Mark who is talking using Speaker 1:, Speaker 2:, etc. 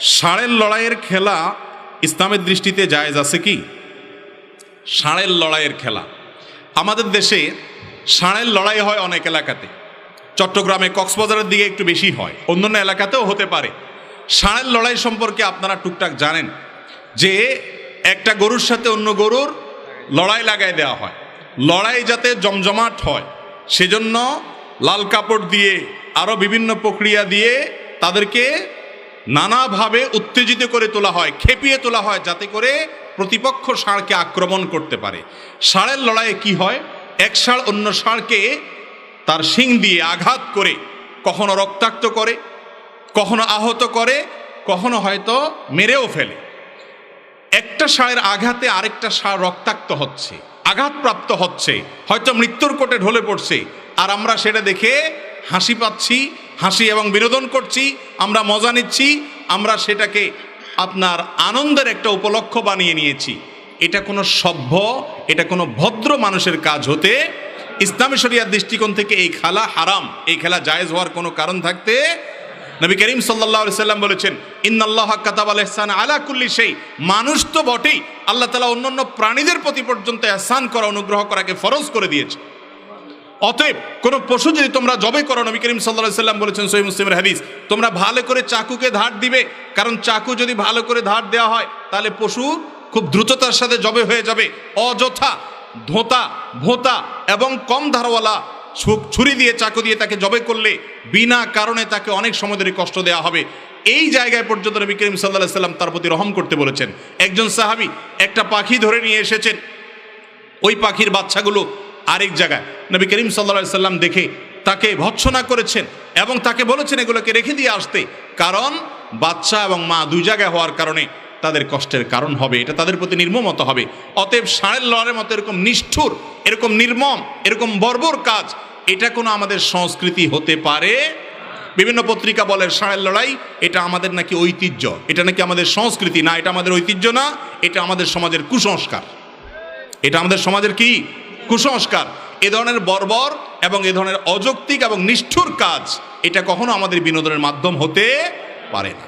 Speaker 1: ষাঁড়ের লড়াইয়ের খেলা ইসলামের দৃষ্টিতে জায়েজ আছে কি? ষাঁড়ের লড়াইয়ের খেলা আমাদের দেশে ষাঁড়ের লড়াই হয় অনেক এলাকাতে। চট্টগ্রামে, কক্সবাজারের দিকে একটু বেশি হয়, অন্যান্য এলাকাতেও হতে পারে। ষাঁড়ের লড়াই সম্পর্কে আপনারা টুকটাক জানেন যে একটা গরুর সাথে অন্য গরুর লড়াই লাগাই দেওয়া হয়। লড়াই যাতে জমজমাট হয় সেজন্য লাল কাপড় দিয়ে আরও বিভিন্ন প্রক্রিয়া দিয়ে তাদেরকে নানাভাবে উত্তেজিত করে তোলা হয়, খেপিয়ে তোলা হয়, যাতে করে প্রতিপক্ষ ষাঁড়কে আক্রমণ করতে পারে। ষাঁড়ের লড়াইয়ে কি হয়, এক ষাঁড় অন্য ষাঁড়কে তার শিং দিয়ে আঘাত করে কখনো রক্তাক্ত করে, কখনো আহত করে, কখনো হয়তো মেরেও ফেলে। একটা ষাঁড়ের আঘাতে আরেকটা ষাঁড় রক্তাক্ত হচ্ছে, আঘাতপ্রাপ্ত হচ্ছে, হয়তো মৃত্যুর কোটে ঢলে পড়ছে, আর আমরা সেটা দেখে হাসি পাচ্ছি, হাসি এবং বিনোদন করছি, আমরা মজা নিচ্ছি, আমরা সেটাকে আপনার আনন্দের একটা উপলক্ষ বানিয়ে নিয়েছি। এটা কোনো সভ্য, এটা কোনো ভদ্র মানুষের কাজ হতে ইসলামী শরিয়ার দৃষ্টিকোণ থেকে এই খেলা হারাম, এই খেলা জায়েজ হওয়ার কোনো কারণ থাকতে। নবী করিম সাল্লাল্লাহু আলাইহি সাল্লাম বলেছেন, ইন্নাল্লাহা কাতাবাল ইহসান আলা কুল্লি শাই। মানুষ তো বটেই, আল্লাহ তাআলা অন্যান্য প্রাণীদের প্রতি পর্যন্ত ইহসান করা, অনুগ্রহ করাকে ফরজ করে দিয়েছে। অতএব কোনো পশু যদি তোমরা জবে করো, নবী করিম সাল্লাল্লাহু আলাইহি সাল্লাম বলেছেন সহিহ মুসলিমের হাদিস, তোমরা ভালো করে চাকুকে ধার দিবে, কারণ চাকু যদি ভালো করে ধার দেওয়া হয় তাহলে পশু খুব দ্রুততার সাথে জবে হয়ে যাবে। অযথা ধোঁতা, ভোঁতা এবং কম ধারওয়ালা ছুরি দিয়ে, চাকু দিয়ে তাকে জবে করলে বিনা কারণে তাকে অনেক সময় ধরে কষ্ট দেওয়া হবে। এই জায়গায় পর্যন্ত নবী করিম সাল্লাল্লাহু আলাইহি সাল্লাম তার প্রতি রহম করতে বলেছেন। একজন সাহাবী একটা পাখি ধরে নিয়ে এসেছেন, ওই পাখির বাচ্চাগুলো আরেক জায়গায়। নবী করিম সাল্লাল্লাহু আলাইহি সাল্লাম দেখে তাকে ভৎসনা করেছেন এবং তাকে বলেছেন এগুলোকে রেখে দিয়ে আসতে, কারণ বাচ্চা এবং মা দুই জায়গায় হওয়ার কারণে তাদের কষ্টের কারণ হবে, এটা তাদের প্রতি নির্মমতা হবে। অতএব ষাঁড়ের লড়াইয়ের মতো এরকম নিষ্ঠুর, এরকম নির্মম, এরকম বর্বর কাজ, এটা কোনো আমাদের সংস্কৃতি হতে পারে? বিভিন্ন পত্রিকা বলে ষাঁড়ের লড়াই এটা আমাদের নাকি ঐতিহ্য, এটা নাকি আমাদের সংস্কৃতি। না, এটা আমাদের ঐতিহ্য না, এটা আমাদের সমাজের কুসংস্কার। এটা আমাদের সমাজের কি কুসংস্কার। এ ধরনের বর্বর এবং এ ধরনের অযৌক্তিক এবং নিষ্ঠুর কাজ এটা কখনো আমাদের বিনোদনের মাধ্যম হতে পারে না।